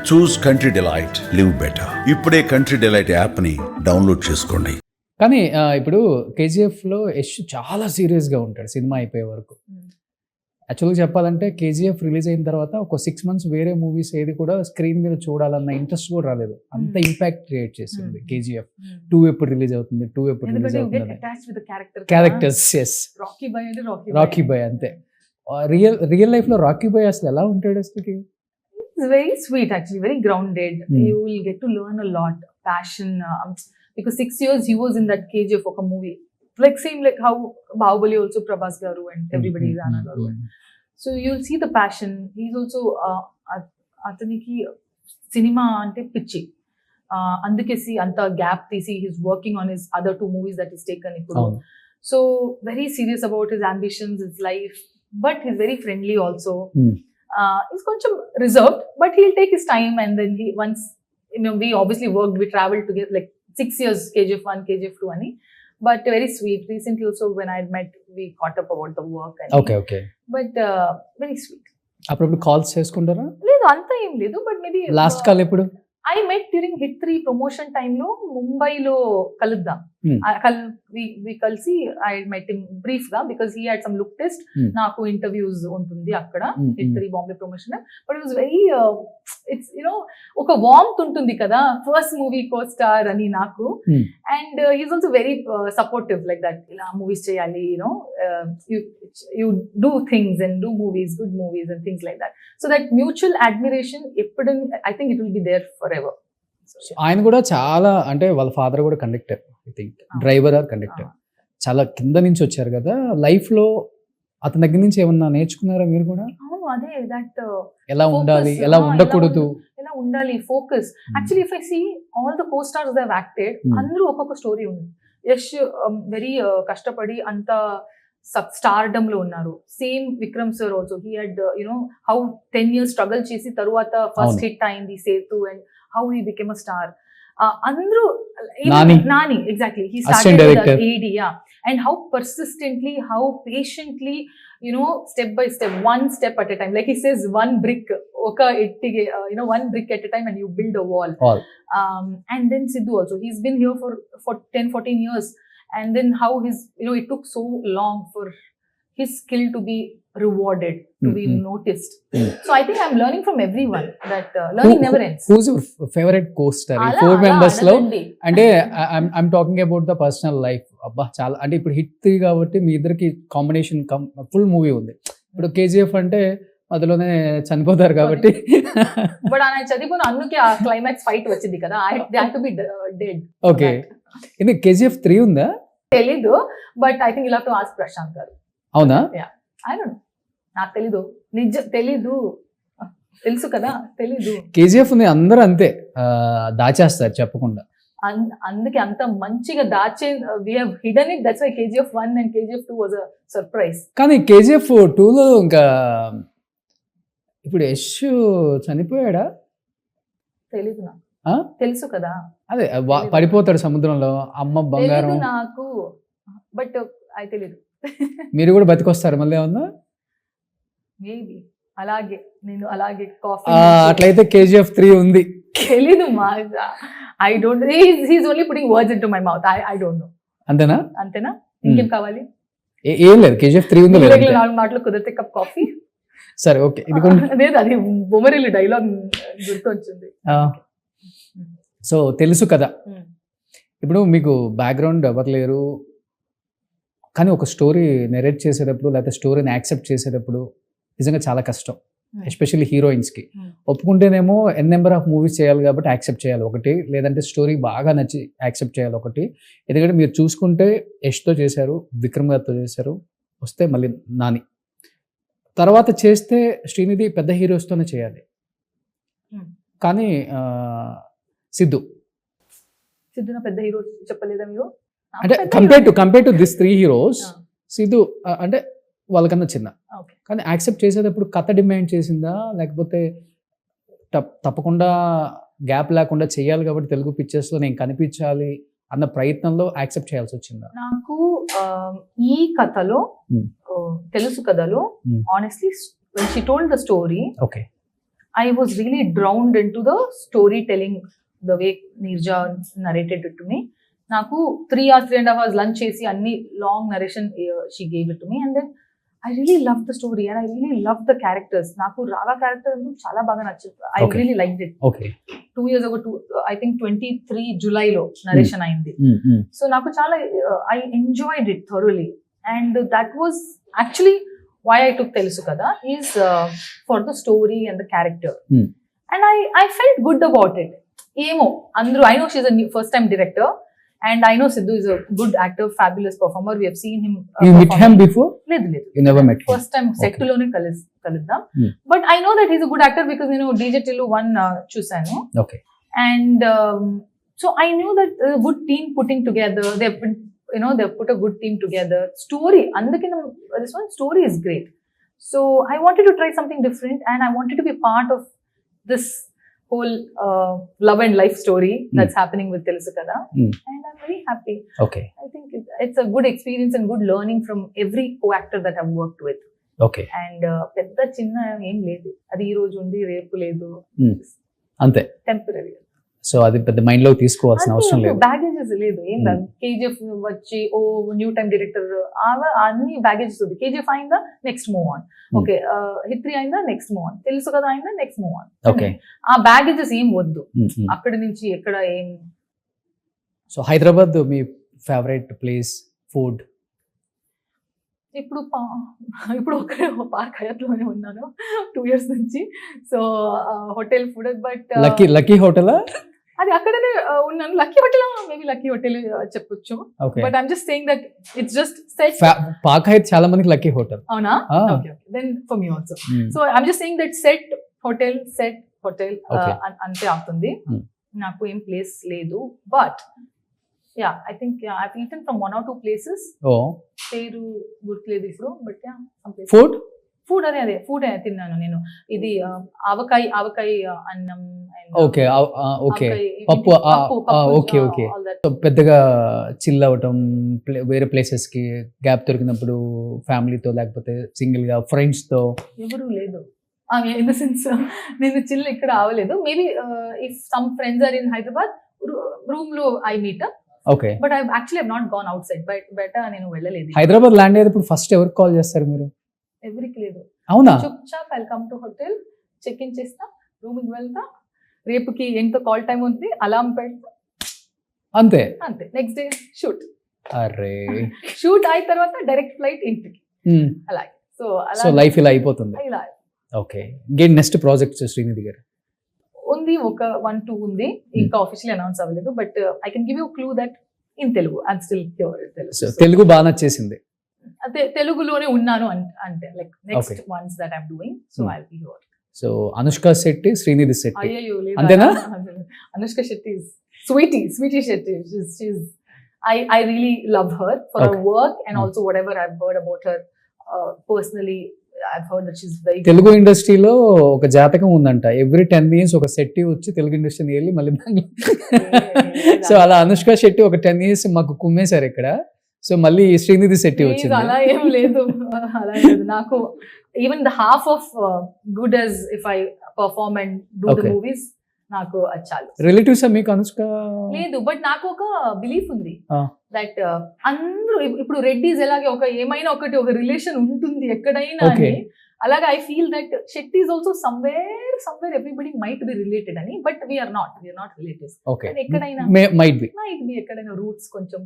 చూస్ country delight, live better. ఇప్పుడే country delight యాప్ని download చేసుకోండి. కానీ ఇప్పుడు కేజీఎఫ్లో యష్ చాలా సీరియస్గా ఉంటాడు సినిమా అయిపోయే వరకు. యాక్చువల్గా చెప్పాలంటే కేజీఎఫ్ రిలీజ్ అయిన తర్వాత ఒక 6 months వేరే మూవీస్ ఏది కూడా స్క్రీన్ మీద చూడాలన్న ఇంట్రెస్ట్ కూడా రాలేదు. అంత ఇంపాక్ట్ క్రియేట్ చేసింది కేజీఎఫ్. 2 ఎప్పుడు రిలీజ్ అవుతుంది, 2 ఎప్పుడు రిలీజ్ అవుతుంది, క్యారెక్టర్స్. ఎస్, రాకీ బాయ్ అంతే. రియల్ లైఫ్ లో రాకీ బాయ్ అసలు ఎలా ఉంటాడు అసలుకి? It's very sweet, actually, very grounded. You will get to learn a lot, passion. Because 6 years he was in that KGF of a movie. Like same like how Bahubali also Prabhas Garu and everybody is Anna Garu. So you'll see the passion. He's also ataniki cinema ante pichi. Andukesi anta gap tisi he's working on his other 2 movies that he's taken ippudu. So very serious about his ambitions, his life, but he's very friendly also. He's koncham reserved, but he'll take his time, and then he once, you know, we obviously worked, we traveled together like 6 years, KGF 1, KGF 2 ani, but very sweet. Recently also when I met, we caught up about the work and okay but very sweet. అప్పుడు calls చేసుకుంటారా? లేదు అంత ఏం లేదు, but maybe last call ఎప్పుడు? I met during Hit 3 promotion time lo Mumbai lo kaluddam. We kalsi I met him brief ga because he had some look test. Naaku interviews untundi akkada Hit 3 Bombay promotion, but it was very it's, you know, oka warmth untundi kada first movie co-star ani naaku. And he's also very supportive like that. Ila movies cheyali, you know, you do things and do movies, good movies and things like that. So that mutual admiration eppudu I think it will be there forever. ఆయన కూడా చాలా, అంటే వాళ్ళ father కూడా conductor, I think driver or conductor. చాలా కింద నుంచి వచ్చారు కదా. లైఫ్ లో అతని దగ్గర నుంచి ఏమన్నా నేర్చుకున్నారా మీరు కూడా? అవును, అదే దట్ ఎలా ఉండాలి, ఎలా ఉండకూడదు, ఎలా ఉండాలి, focus. Actually if I see all the co stars they have acted, అందరూ ఒక్కొక్క స్టోరీ ఉంది. యష్ వెరీ కష్టపడి అంత స్టార్డమ్ లో ఉన్నారు. Same Vikram sir also, he had you know how 10 years struggle చేసి తరువాత ఫస్ట్ హిట్ అయింది Sethu, and how he became a star. Andru Nani exactly, he started with AD, yeah, and how persistently, how patiently, you know, step by step, one step at a time, like he says, one brick oka ettige, you know, one brick at a time and you build a wall. And then Sidhu also, he's been here for 10-14 years, and then how his, you know, it took so long for his skill to be rewarded, to be noticed. So I think I'm learning from everyone that learning never ends. Who's your favorite co-star? 4 members లో అంటే I'm talking about the personal life. అబ్బా చాలా, అంటే ఇప్పుడు hit 3 కాబట్టి మీ ఇద్దరికి combination full movie ఉంది. ఇప్పుడు కేజీఎఫ్ అంటే అందులోనే చనిపోతారు కాబట్టి, బట్ ఆయన చనిపోయిన అందుకే ఆ క్లైమాక్స్ ఫైట్ వచ్చింది కదా, they had to be dead. Okay, ఇది కేజీఎఫ్ 3 ఉందా? తెలీదు, but I think you'll have to ask Prashanth garu. అవునా? Yeah, I don't know, నాకు తెలీదు, తెలీదు, తెలుసు కదా, తెలీదు. కేజీఎఫ్ ని అందరూ అంతే దాచేస్తారు చెప్పకుండా, అందుకే అంత మంచిగా దాచే we have hidden it, that's why KGF 1 and KGF 2 was a surprise. కానీ కేజీఎఫ్ 2 లో ఇంకా ఇప్పుడు యష్ చనిపోయాడా? తెలీదు నాకు, తెలుసు కదా, అదే పడిపోతాడు సముద్రంలో, అమ్మ బంగారం నాకు, బట్ అది తెలీదు. మీరు కూడా బతికొస్తారు మళ్ళీ ఏమన్నా? మేబీ అలాగే, నేను అలాగే కాఫీ. అట్లయితే కేజీఎఫ్ 3 ఉంది. తెలీదు మా, I don't, he's only putting words into my mouth, I don't know. అంతేనా ఇంకేం కావాలి? ఏం లేదు, కేజీఎఫ్ 3 ఉంది. 4 మాటలు కుదిరితే కప్ కాఫీ. సరే ఓకే, ఇది లేదు, అది బొమ్మరిల్లు డైలాగ్ గుర్తొచ్చింది. సో తెలుసు కదా, ఇప్పుడు మీకు బ్యాక్గ్రౌండ్ ఎవరు లేరు, కానీ ఒక స్టోరీ నెరేట్ చేసేటప్పుడు లేకపోతే స్టోరీని యాక్సెప్ట్ చేసేటప్పుడు నిజంగా చాలా కష్టం, ఎస్పెషల్లీ హీరోయిన్స్కి. ఒప్పుకుంటేనేమో నెంబర్ ఆఫ్ మూవీస్ చేయాలి కాబట్టి యాక్సెప్ట్ చేయాలి ఒకటి, లేదంటే స్టోరీ బాగా నచ్చి యాక్సెప్ట్ చేయాలి ఒకటి. ఎందుకంటే మీరు చూసుకుంటే యష్తో చేశారు, విక్రమ్ గారితో చేశారు, వస్తే మళ్ళీ నాని, తర్వాత చేస్తే శ్రీనిధి పెద్ద హీరోస్తోనే చేయాలి. కానీ సిద్ధు నా పెద్ద హీరో చెప్పలేదా మీరు? అంటే compare to this 3 heroes, Siddhu అంటే వాళ్ళకన్నా చిన్న. కానీ యాక్సెప్ట్ చేసేటప్పుడు కథ డిమాండ్ చేసిందా, లేకపోతే తప్పకుండా గ్యాప్ లేకుండా చేయాలి కాబట్టి తెలుగు పిక్చర్స్ లో నేను కనిపించాలి అన్న ప్రయత్నంలో యాక్సెప్ట్ చేయాల్సి వచ్చిందా? నాకు ఈ కథలో, తెలుసు కథలో, honestly when she told the story, okay, I was really drowned into the storytelling, the way Neerja narrated it to me. Naku 3 hours, 3.5 hours lunch chesi anni long narration she gave it to me, and then I really loved the story and I really loved the characters. Naku Raga character andu chala baga nachindi. I Okay. really liked it. Okay 2 years ago, I think 23 July lo narration ayindi. So naku chala I enjoyed it thoroughly, and that was actually why I took Telusu Kada, is for the story and the character. And I felt good about it. Emo andru, I know she's a first time director, and I know Sidhu is a good actor, fabulous performer. We have seen him you met performing. Him before? లేదు you never met him? First time set Okay. లోనే కలుద్దాం. Hmm. But I know that is a good actor because నేను డీజే టిల్లు 1 చూసాను. Okay. And so I knew that a good team putting together, they've put a good team together. Story, this one story is great. So I wanted to try something different, and I wanted to be part of this whole love and life story that's happening with Telusu Kada. And I'm very happy. Okay. I think it's a good experience and good learning from every co-actor that I've worked with. Okay. And పెద్ద చిన్న ఏం లేదు, అది ఈ రోజు ఉంది రేపు లేదు, అంతే. టెంపరీ. సో అది పెద్ద మైండ్ లో తీసుకోవాల్సిన అవసరం లేదు. బ్యాగేజెస్ లేదు, ఏం లేదు. కేజీఎఫ్ వచ్చి న్యూ టైమ్ డైరెక్టర్ అన్ని బ్యాగేజెస్ ఉంది. కేజీఎఫ్ అయిందా నెక్స్ట్ మూవ్ ఆన్, ఓకే హిత్రి అయిందా నెక్స్ట్ మూవ్ ఆన్, తెలుసు కదా అయిందా నెక్స్ట్ మూవ్ ఆన్. ఓకే. ఆ బ్యాగేజెస్ ఏం వద్దు, అక్కడి నుంచి ఎక్కడ ఏం. సో హైదరాబాద్ మీ ఫేవరెట్ ప్లేస్, ఫుడ్? ఇప్పుడు ఒక్కడే పార్క్ హయత్లోనే ఉన్నాను 2 years నుంచి. So hotel food, but lucky హోటలా? అది అక్కడనే ఉన్నాను. Lucky hotel, maybe lucky hotel చెప్పొచ్చు. Okay. But I'm just saying that it's just set. పాక్ హైత్ చాలా మందికి లక్కీ హోటల్. అవునా? Okay, then for me also. So I'm just saying that set hotel అంతే అవుతుంది. నాకు ఏం ప్లేస్ లేదు, but yeah I think I eaten from 1 or 2 places. పేరు గుర్తులేదు ఇప్పుడు, బట్ యా ఫుడ్ అదే ఫుడ్ తిన్నాను నేను. ఇది ఆవకాయ అన్నం, ఓకే. ఓకే, పప్పు. Okay okay. పెద్దగా చిల్ అవటం, వేరే ప్లేసెస్ కి గ్యాప్ దొరికినప్పుడు ఫ్యామిలీతో లేకపోతే సింగిల్ గా ఫ్రెండ్స్ తో? ఎవరు లేదు, ఇన్ ద సెన్స్ నేను చిల్ ఇక్కడ అవ్వలేదు. Maybe if some friends are in Hyderabad, room లో I meet up. Okay. But I actually have not gone outside, but నేను వెళ్ళలేదు. హైదరాబాద్ ల్యాండ్ అయ్యేటప్పుడు ఫస్ట్ ఎవరికి కాల్ చేస్తారు మీరు? ఎవరికి లేదు. అవునా? చుప్చాప్ I come to hotel, check in చేస్తా, రూమ్ కి వెళ్తా, రేపుకి ఎంత కాల్ టైం ఉంది అలారం పెడతా, అంతే. Next day shoot. అరే షూట్ అయిన తర్వాత డైరెక్ట్ ఫ్లైట్ ఇంటికి, అలాగే. సో లైఫ్ ఇలా అయిపోతుంది. ఇలా ఓకే. ఇంకేం నెక్స్ట్ ప్రాజెక్ట్స్ శ్రీనిధి గారు? ఉంది, ఒక 1-2 ఉంది, ఇంకా ఆఫీషియల్లీ అనౌన్స్ అవ్వలేదు. But I can give you clue that in Telugu I'm still pure Telugu. Telugu బాగా నచ్చేసింది. అదే తెలుగులోనే ఉన్నాను అంటే, like next ones that I'm doing, so I will be here. So Anushka Shetty, Srinidhi Shetty, అయ్యో అంతేనా? Anushka Shetty is Sweety Shetty. I really love her for her work, and also whatever I've heard about her personally, I've heard that she's very good. Telugu ఇండస్ట్రీలో ఒక జాతకం ఉందంట, every 10 years ఒక శెట్టి వచ్చి తెలుగు ఇండస్ట్రీని వెళ్ళి మళ్ళీ సో అలా అనుష్క శెట్టి ఒక 10 years మాకు కుమ్మేశారు ఇక్కడ. సో మళ్ళీ శ్రీనిధి శెట్టి వచ్చింది. అలా ఏం లేదు, నాకు even the half of good as if I perform and do the movies, నాకు అది చాలు. రిలేటివ్స్ మీకు అనుష్క? లేదు, బట్ నాకు ఒక బిలీఫ్ ఉంది దట్ అందరూ ఇప్పుడు రెడ్డిస్ ఎలాగే ఒక ఏమైనా ఒక రిలేషన్ ఉంటుంది ఎక్కడైనా అని, అలాగే I feel that Shetty is also somewhere everybody might be related అని, బట్ వీఆర్ నాట్ రిలేటివ్స్. ఎక్కడైనా మైట్ బి ఎక్కడైనా రూట్స్ కొంచెం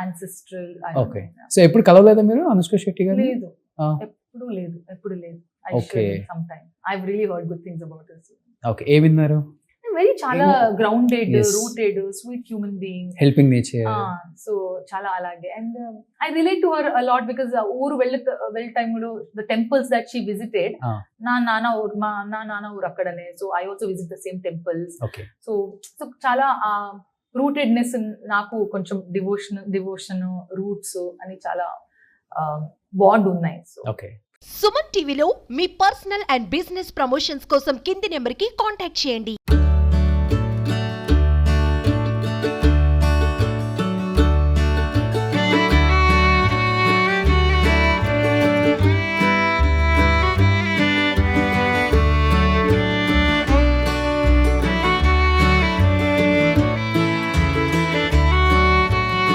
ancestral. ఓకే. సో ఎప్పుడు కలవలేదా మీరు అనుష్క శెట్టి గారు? లేదు, ఎప్పుడు లేదు. I should sometime. I've really heard good things about her. Okay. ఏ విన్నారు? వెరీ చాలా grounded, rooted, sweet human being, helping nature. So చాలా అలాగే. And I relate to her a lot because ఊరు వెళ్ళే టైంలో the temples that she visited, మా నాన్న ఊరు అక్కడనే. So I also visit the same temples. So చాలా రూటెడ్నెస్, నాకు కొంచెం డివోషన్ రూట్స్ అని చాలా బాండ్ ఉన్నాయి. So okay. సుమన్ టీవీలో మీ పర్సనల్ అండ్ బిజినెస్ ప్రమోషన్స్ కోసం కింది నెంబర్కి కాంటాక్ట్ చేయండి.